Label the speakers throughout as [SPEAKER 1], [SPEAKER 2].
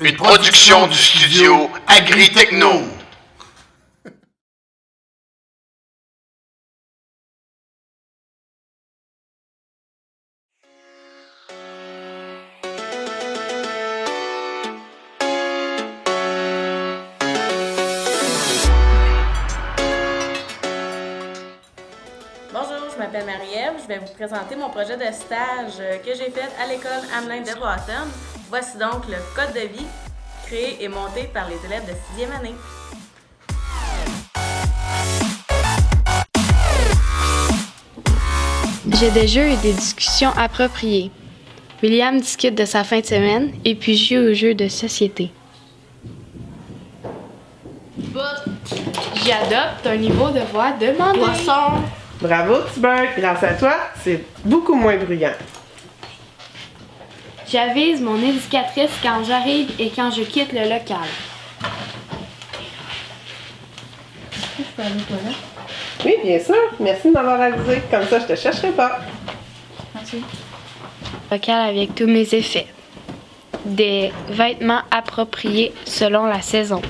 [SPEAKER 1] Une production du studio Agri-Techno.
[SPEAKER 2] Bonjour, je m'appelle Marie-Ève. Je vais vous présenter mon projet de stage que j'ai fait à l'école Amelin de Rohatton. Voici donc le code de vie créé et monté par les élèves de 6e année.
[SPEAKER 3] J'ai des jeux et des discussions appropriées. William discute de sa fin de semaine et puis joue aux jeux de société. J'y adopte un niveau de voix demandé.
[SPEAKER 4] Poisson.
[SPEAKER 5] Bravo, Tibert. Grâce à toi, c'est beaucoup moins bruyant.
[SPEAKER 3] J'avise mon éducatrice quand j'arrive et quand je quitte le local.
[SPEAKER 4] Je peux aller aux toilettes?
[SPEAKER 5] Oui, bien sûr. Merci de m'avoir avisé. Comme ça, je te chercherai pas.
[SPEAKER 4] Merci.
[SPEAKER 3] Local avec tous mes effets. Des vêtements appropriés selon la saison.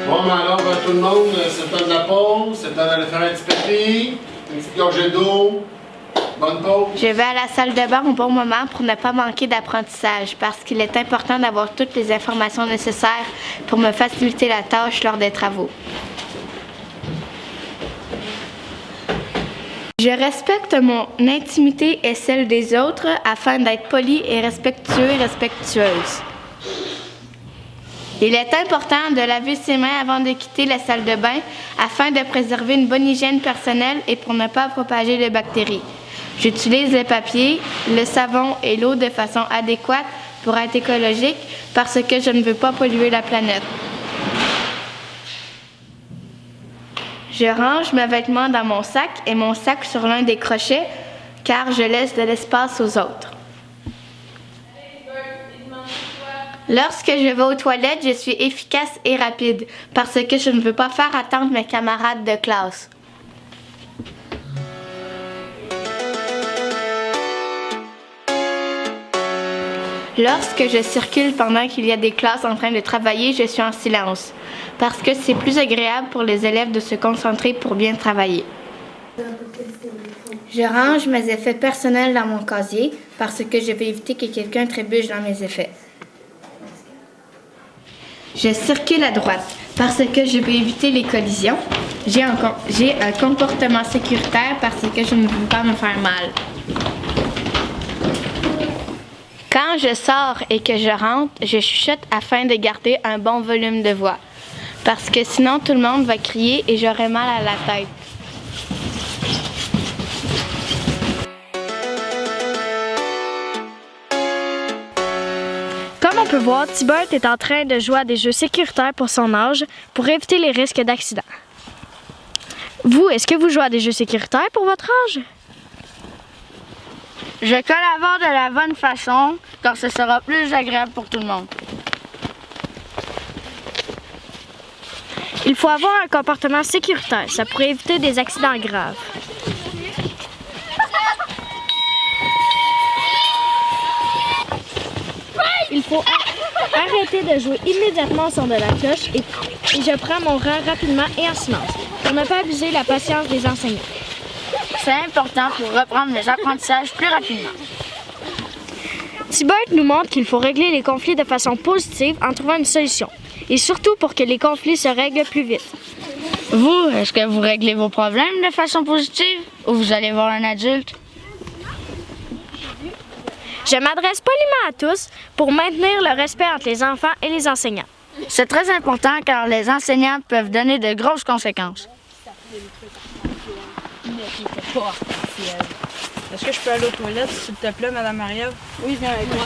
[SPEAKER 6] Bon, ben alors, tout le monde, c'est le temps de la pause, c'est le temps d'aller faire un petit pipi, une petite gorgée d'eau. Bonne pause.
[SPEAKER 7] Je vais à la salle de bain au bon moment pour ne pas manquer d'apprentissage parce qu'il est important d'avoir toutes les informations nécessaires pour me faciliter la tâche lors des travaux. Je respecte mon intimité et celle des autres afin d'être poli et respectueux et respectueuse. Il est important de laver ses mains avant de quitter la salle de bain afin de préserver une bonne hygiène personnelle et pour ne pas propager de bactéries. J'utilise le papier, le savon et l'eau de façon adéquate pour être écologique parce que je ne veux pas polluer la planète. Je range mes vêtements dans mon sac et mon sac sur l'un des crochets car je laisse de l'espace aux autres. Lorsque je vais aux toilettes, je suis efficace et rapide parce que je ne veux pas faire attendre mes camarades de classe. Lorsque je circule pendant qu'il y a des classes en train de travailler, je suis en silence parce que c'est plus agréable pour les élèves de se concentrer pour bien travailler. Je range mes effets personnels dans mon casier parce que je veux éviter que quelqu'un trébuche dans mes effets. Je circule à droite parce que je veux éviter les collisions. J'ai un comportement sécuritaire parce que je ne veux pas me faire mal. Quand je sors et que je rentre, je chuchote afin de garder un bon volume de voix. Parce que sinon, tout le monde va crier et j'aurai mal à la tête.
[SPEAKER 8] Comme on peut voir, Tibert est en train de jouer à des jeux sécuritaires pour son âge pour éviter les risques d'accident. Vous, est-ce que vous jouez à des jeux sécuritaires pour votre âge?
[SPEAKER 4] Je collabore de la bonne façon, car ce sera plus agréable pour tout le monde.
[SPEAKER 8] Il faut avoir un comportement sécuritaire, ça pourrait éviter des accidents graves. Il faut arrêter de jouer immédiatement au son de la cloche et je prends mon rang rapidement et en silence pour ne pas abuser la patience des enseignants.
[SPEAKER 4] C'est important pour reprendre les apprentissages plus rapidement.
[SPEAKER 8] Tibert nous montre qu'il faut régler les conflits de façon positive en trouvant une solution et surtout pour que les conflits se règlent plus vite.
[SPEAKER 4] Vous, est-ce que vous réglez vos problèmes de façon positive ou vous allez voir un adulte?
[SPEAKER 8] Je m'adresse poliment à tous pour maintenir le respect entre les enfants et les enseignants.
[SPEAKER 4] C'est très important car les enseignants peuvent donner de grosses conséquences.
[SPEAKER 9] Est-ce que je peux aller aux toilettes, s'il te plaît, Madame Marie-Ève? Oui, viens avec moi.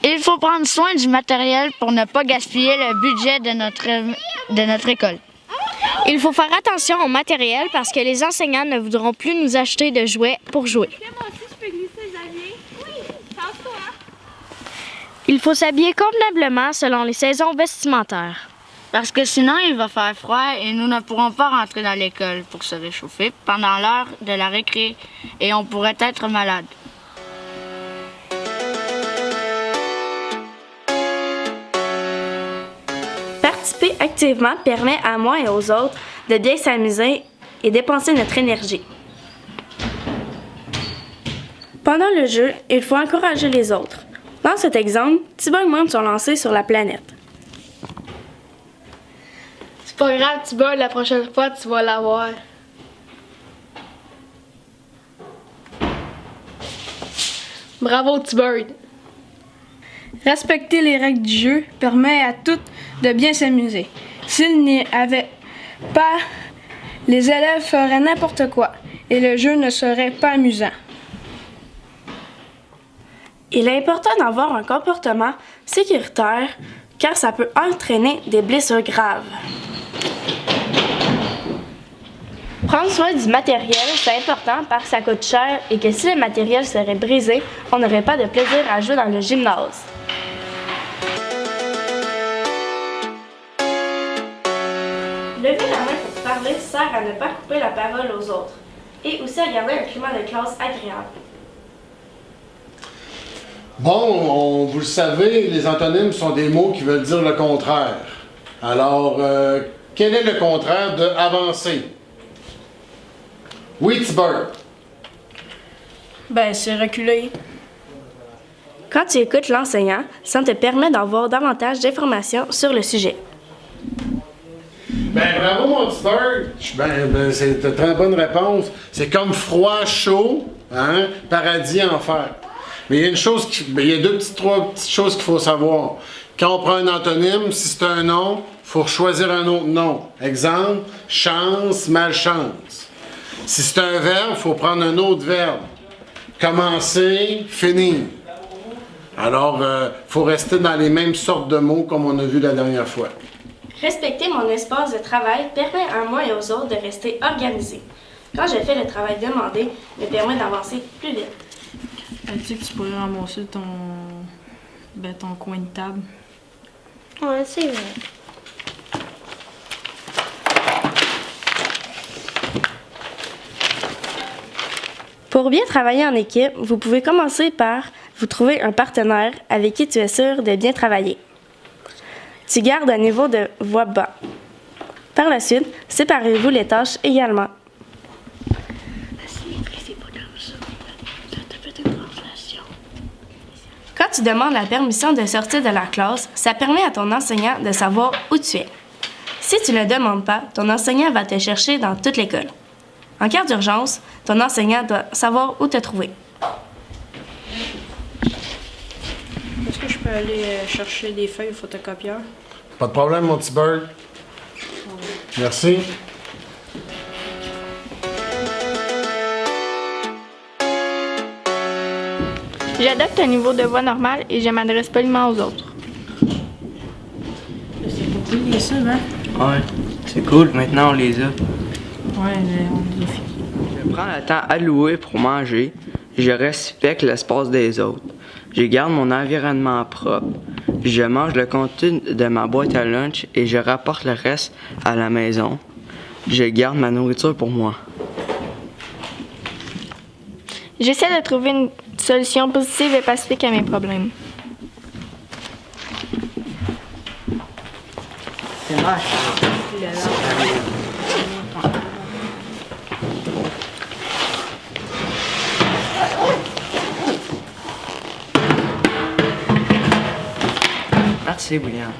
[SPEAKER 4] Il faut prendre soin du matériel pour ne pas gaspiller le budget de notre école.
[SPEAKER 8] Il faut faire attention au matériel parce que les enseignants ne voudront plus nous acheter de jouets pour jouer. Il faut s'habiller convenablement selon les saisons vestimentaires.
[SPEAKER 4] Parce que sinon, il va faire froid et nous ne pourrons pas rentrer dans l'école pour se réchauffer pendant l'heure de la récré et on pourrait être malade.
[SPEAKER 10] Participer activement permet à moi et aux autres de bien s'amuser et dépenser notre énergie. Pendant le jeu, il faut encourager les autres. Dans cet exemple, Thibaut et moi nous sommes lancés sur la planète.
[SPEAKER 3] C'est pas grave, Thibaut, la prochaine fois, tu vas l'avoir. Bravo, Thibaut.
[SPEAKER 9] Respecter les règles du jeu permet à tous de bien s'amuser. S'il n'y avait pas, les élèves feraient n'importe quoi et le jeu ne serait pas amusant.
[SPEAKER 10] Il est important d'avoir un comportement sécuritaire car ça peut entraîner des blessures graves. Prendre soin du matériel, c'est important parce que ça coûte cher et que si le matériel serait brisé, on n'aurait pas de plaisir à jouer dans le gymnase. Lever la main pour parler sert à ne pas couper la parole aux autres et aussi à garder un climat de classe agréable.
[SPEAKER 6] Bon, vous le savez, les antonymes sont des mots qui veulent dire le contraire. Alors, quel est le contraire de avancer? Oui, Thibaut.
[SPEAKER 9] Ben, c'est reculer.
[SPEAKER 10] Quand tu écoutes l'enseignant, ça te permet d'avoir davantage d'informations sur le sujet.
[SPEAKER 6] Ben, bravo, mon petit Bird. C'est une très bonne réponse. C'est comme froid, chaud, hein? Paradis, enfer. Mais il y a il y a trois petites choses qu'il faut savoir. Quand on prend un antonyme, si c'est un nom, il faut choisir un autre nom. Exemple, chance, malchance. Si c'est un verbe, il faut prendre un autre verbe. Commencer, finir. Alors, il faut rester dans les mêmes sortes de mots comme on a vu la dernière fois.
[SPEAKER 10] Respecter mon espace de travail permet à moi et aux autres de rester organisés. Quand je fais le travail demandé, me permet d'avancer plus vite.
[SPEAKER 9] Tu sais que tu pourrais ramasser ton coin de table.
[SPEAKER 3] Ouais, c'est vrai.
[SPEAKER 10] Pour bien travailler en équipe, vous pouvez commencer par vous trouver un partenaire avec qui tu es sûr de bien travailler. Tu gardes un niveau de voix bas. Par la suite, séparez-vous les tâches également. Quand tu demandes la permission de sortir de la classe, ça permet à ton enseignant de savoir où tu es. Si tu ne le demandes pas, ton enseignant va te chercher dans toute l'école. En cas d'urgence, ton enseignant doit savoir où te trouver.
[SPEAKER 9] Est-ce que je peux aller chercher des feuilles au photocopieur?
[SPEAKER 6] Pas de problème, mon petit Bird. Merci.
[SPEAKER 7] J'adopte un niveau de voix normal et je m'adresse poliment aux autres.
[SPEAKER 9] C'est beaucoup les subs, hein?
[SPEAKER 11] Ouais, c'est cool, maintenant on les a.
[SPEAKER 9] Ouais, on les fait.
[SPEAKER 11] Je prends le temps alloué pour manger, je respecte l'espace des autres, je garde mon environnement propre, je mange le contenu de ma boîte à lunch et je rapporte le reste à la maison. Je garde ma nourriture pour moi.
[SPEAKER 7] J'essaie de trouver une solution positive et pacifique à mes problèmes.
[SPEAKER 11] C'est moche. Merci, William.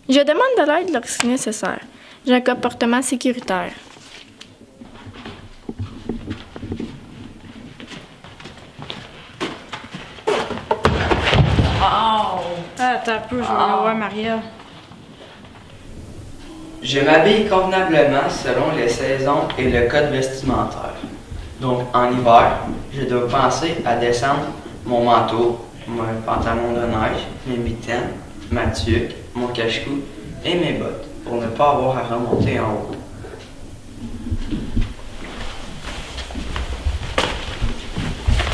[SPEAKER 7] Je demande de l'aide lorsque nécessaire. J'ai un comportement sécuritaire.
[SPEAKER 9] Attends un peu, je vais aller voir Maria.
[SPEAKER 11] Je m'habille convenablement selon les saisons et le code vestimentaire. Donc, en hiver, je dois penser à descendre mon manteau, mon pantalon de neige, mes mitaines, ma tuque, mon cache-cou et mes bottes pour ne pas avoir à remonter en haut.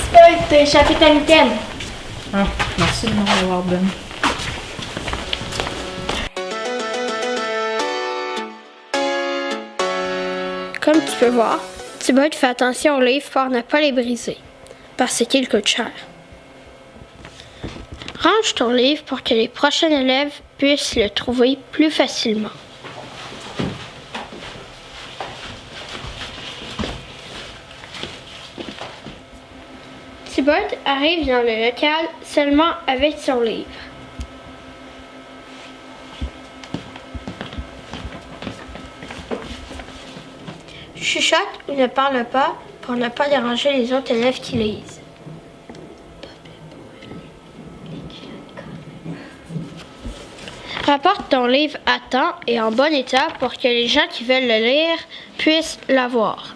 [SPEAKER 3] Spoil, t'as échappé ta mitaine.
[SPEAKER 9] Ah, merci de m'avoir Ben.
[SPEAKER 8] Comme tu peux voir, Thibaut fait attention aux livres pour ne pas les briser, parce qu'ils coûtent cher. Range ton livre pour que les prochains élèves puissent le trouver plus facilement. Thibaut arrive dans le local seulement avec son livre. Chuchote ou ne parle pas pour ne pas déranger les autres élèves qui lisent. Rapporte ton livre à temps et en bon état pour que les gens qui veulent le lire puissent l'avoir.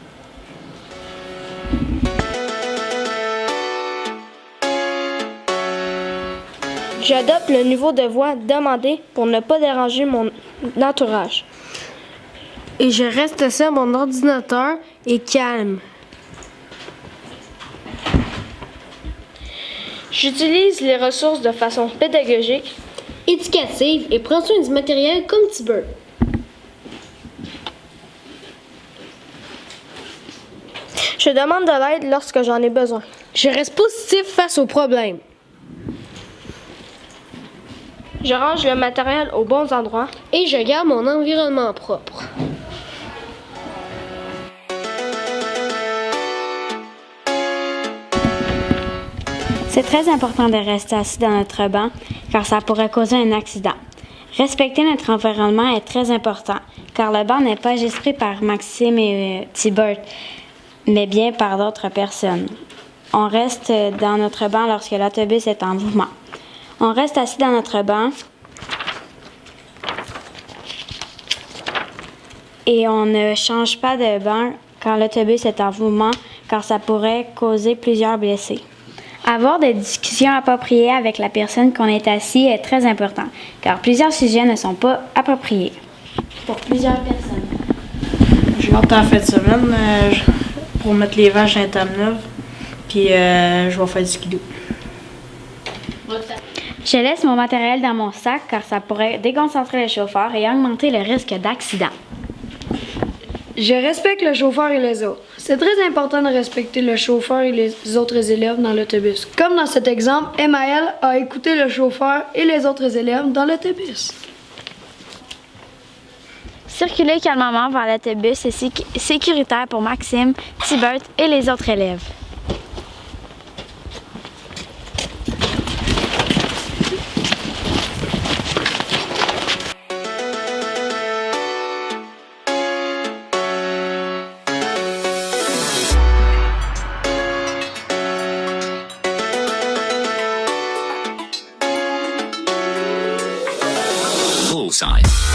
[SPEAKER 10] J'adopte le niveau de voix demandé pour ne pas déranger mon entourage.
[SPEAKER 8] Et je reste assis à mon ordinateur et calme.
[SPEAKER 10] J'utilise les ressources de façon pédagogique,
[SPEAKER 8] Éducative et prends soin du matériel comme Thibaut.
[SPEAKER 10] je demande de l'aide lorsque j'en ai besoin.
[SPEAKER 8] Je reste positif face aux problèmes.
[SPEAKER 10] Je range le matériel aux bons endroits
[SPEAKER 8] Et je garde mon environnement propre.
[SPEAKER 12] C'est très important de rester assis dans notre banc car ça pourrait causer un accident. Respecter notre environnement est très important car le banc n'est pas juste pris par Maxime et Thibaut, mais bien par d'autres personnes. On reste dans notre banc lorsque l'autobus est en mouvement. On reste assis dans notre banc et on ne change pas de banc quand l'autobus est en mouvement car ça pourrait causer plusieurs blessés. Avoir des discussions appropriées avec la personne qu'on est assis est très important, car plusieurs sujets ne sont pas appropriés pour plusieurs personnes.
[SPEAKER 13] Je rentre en fin de semaine pour mettre les vaches dans la table neuve, puis je vais faire du skidoo.
[SPEAKER 12] Je laisse mon matériel dans mon sac car ça pourrait déconcentrer le chauffeur et augmenter le risque d'accident.
[SPEAKER 9] Je respecte le chauffeur et les autres. C'est très important de respecter le chauffeur et les autres élèves dans l'autobus. Comme dans cet exemple, Emmaël a écouté le chauffeur et les autres élèves dans l'autobus.
[SPEAKER 12] Circuler calmement vers l'autobus est sécuritaire pour Maxime, Thibaut et les autres élèves.
[SPEAKER 14] Bullseye.